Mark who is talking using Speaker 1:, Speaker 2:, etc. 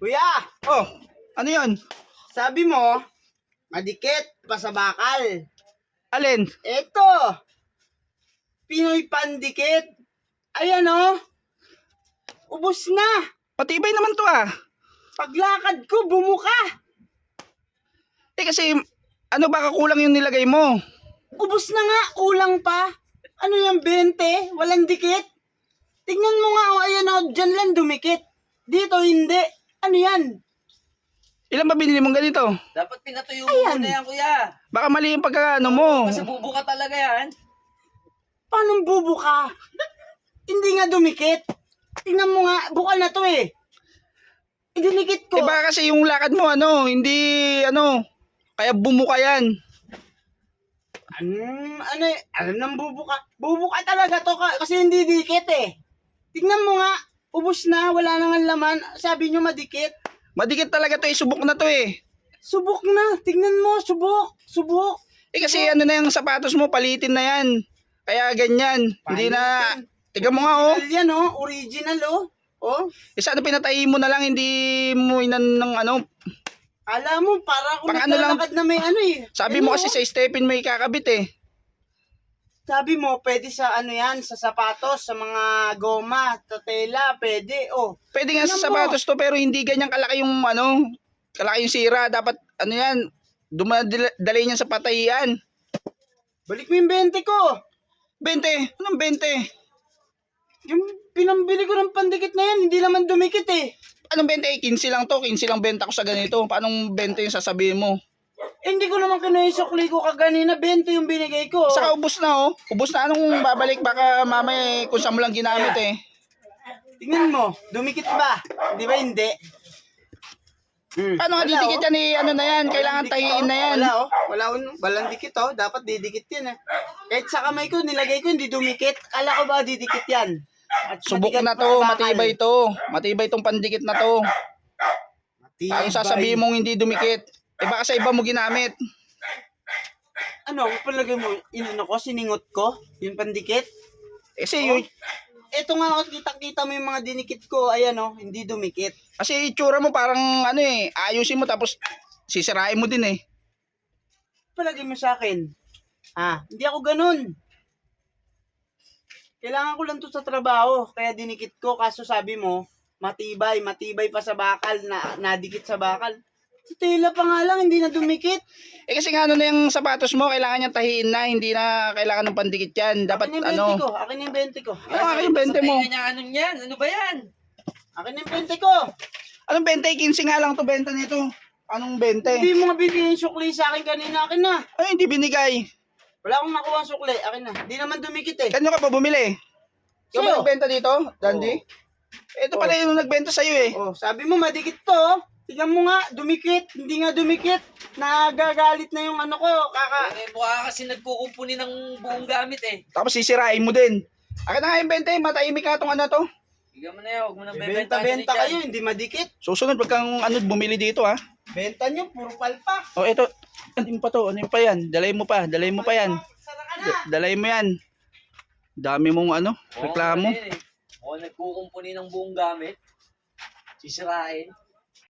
Speaker 1: Kuya,
Speaker 2: Oh, ano yun?
Speaker 1: sabi mo, madikit pa sa bakal.
Speaker 2: Alin?
Speaker 1: Eto, Pinoy Pandikit. Ayan oh, ubos na.
Speaker 2: Patibay naman to ah.
Speaker 1: Paglakad ko, bumuka.
Speaker 2: Kasi, ano baka kulang yung nilagay mo?
Speaker 1: Ubos na nga, kulang pa. Ano yung 20? Walang dikit? Tingnan mo nga, oh, ayan oh, dyan lang dumikit. Dito hindi. Ano yan?
Speaker 2: Ilan ba binili mong ganito?
Speaker 3: Dapat pinatuyo mo
Speaker 1: Ayan.
Speaker 3: muna yan, kuya.
Speaker 2: Baka mali yung pagkakaano mo.
Speaker 3: Kasi bubuka talaga yan.
Speaker 1: Paano bubuka? Hindi nga dumikit. Tingnan mo nga, bukal na to eh. Idinikit ko.
Speaker 2: Baka kasi yung lakad mo hindi kaya bumuka yan.
Speaker 1: Ano nang bubuka? Bubuka talaga to kasi hindi dikit eh. Tingnan mo nga, ubos na, wala nang laman. Sabi nyo madikit.
Speaker 2: Madikit talaga to subok na to eh.
Speaker 1: Subok na, tingnan mo, subok.
Speaker 2: Kasi ano na yung sapatos mo, palitin na yan. Kaya ganyan. Hindi na, tiga mo nga oh.
Speaker 1: Original yan oh, original oh. Oh,
Speaker 2: Sana pinatayin mo na lang, hindi mo inan ng
Speaker 1: alam mo, para kung
Speaker 2: Pang ano lang-
Speaker 1: naglalakad na may eh.
Speaker 2: Sabi
Speaker 1: Ano,
Speaker 2: mo kasi sa stepin may kakabit eh.
Speaker 1: Sabi mo, pwede sa yan, sa sapatos, sa mga goma, sa tela, pwede. Oh,
Speaker 2: Pwede nga sa
Speaker 1: Tingnan mo.
Speaker 2: sapatos to pero hindi ganyan kalaki yung kalaki yung sira. Dapat yan, dumadali niyan sa patayian.
Speaker 1: balik mo yung 20 ko.
Speaker 2: 20, anong 20?
Speaker 1: Yung pinambili ko ng pandikit na yan, hindi naman dumikit eh.
Speaker 2: Anong 20? 15 lang to, 15 lang benta ko sa ganito. Paanong 20 yung sasabihin mo?
Speaker 1: Hindi ko naman kinuisukli ko kaganina, 20 yung binigay ko.
Speaker 2: Saka ubos na oh. Ubos na anong babalik baka mamaya kung saan mo lang ginamit eh.
Speaker 1: Tingnan mo, dumikit ba? Di ba hindi?
Speaker 2: Paano nga
Speaker 1: Wala,
Speaker 2: didikit
Speaker 1: oh.
Speaker 2: yan eh, ano na yan, kailangan
Speaker 1: Walang
Speaker 2: tahiin
Speaker 1: dikit,
Speaker 2: na yan.
Speaker 1: Walang dikit oh, dapat didikit yan eh. Kahit sa kamay ko, nilagay ko hindi dumikit. Kala ko ba didikit yan? At
Speaker 2: Subok
Speaker 1: matigas
Speaker 2: na
Speaker 1: pa
Speaker 2: to,
Speaker 1: sa bakal.
Speaker 2: matibay to. Matibay tong pandikit na to.
Speaker 1: Matibay.
Speaker 2: Ang sasabihin mong hindi dumikit. Baka sa iba mo ginamit.
Speaker 1: Ano, palagay mo, ko, siningot ko, yung pandikit.
Speaker 2: Kasi
Speaker 1: Oh.
Speaker 2: yung,
Speaker 1: Ito nga, oh, kitang-kita mo yung mga dinikit ko, ayan oh, hindi dumikit.
Speaker 2: kasi itsura mo parang ayusin mo tapos sisirain mo din eh.
Speaker 1: Palagay mo sa akin. Hindi ako ganun. Kailangan ko lang to sa trabaho, kaya dinikit ko, kaso sabi mo, matibay pa sa bakal, nadikit sa bakal. Sa tela pa nga lang, hindi na dumikit.
Speaker 2: Kasi nga na yung sapatos mo, kailangan niyang tahiin na, hindi na kailangan ng pandikit yan. Dapat
Speaker 1: Akin yung 20 ko, akin yung 20 ko.
Speaker 2: Ano nga yung 20 mo?
Speaker 3: Kanya anong yan? Ano ba yan?
Speaker 1: Akin yung 20 ko.
Speaker 2: Anong 20? 15 nga lang to benta nito. Anong 20?
Speaker 1: Hindi mo nga binigyan yung sukli sa akin kanina, akin na.
Speaker 2: Ay, hindi binigay.
Speaker 1: Wala akong nakuha ang sukli, akin na. Hindi naman dumikit eh.
Speaker 2: Kanyo ka pa bumili? Ikaw ba
Speaker 1: Sa'yo.
Speaker 2: nagbenta dito, Dandy? Ito pala yung nagbenta sa'yo eh.
Speaker 1: Oh, sabi mo madikit to. Oh. Tignan mo nga, dumikit. Hindi nga dumikit. Nagagalit na yung ko.
Speaker 3: Mukha kasi nagkukumpuni ng buong gamit eh.
Speaker 2: Tapos sisirain mo din. Akin na nga yung 20, matahimik ka itong to.
Speaker 3: Bigyan mo na yan, huwag mo nang bebenta.
Speaker 1: Benta kayo, hindi madikit.
Speaker 2: Susunod pag kang bumili dito ha.
Speaker 1: Benta nyo, puro palpa.
Speaker 2: O ito, ano pa to? Ano pa yan? Dalay mo pa yan.
Speaker 1: Sara ka na.
Speaker 2: Dalay mo yan. Dami mong reklamo.
Speaker 3: O nagkukumpuni ng buong gamit. Sisirain.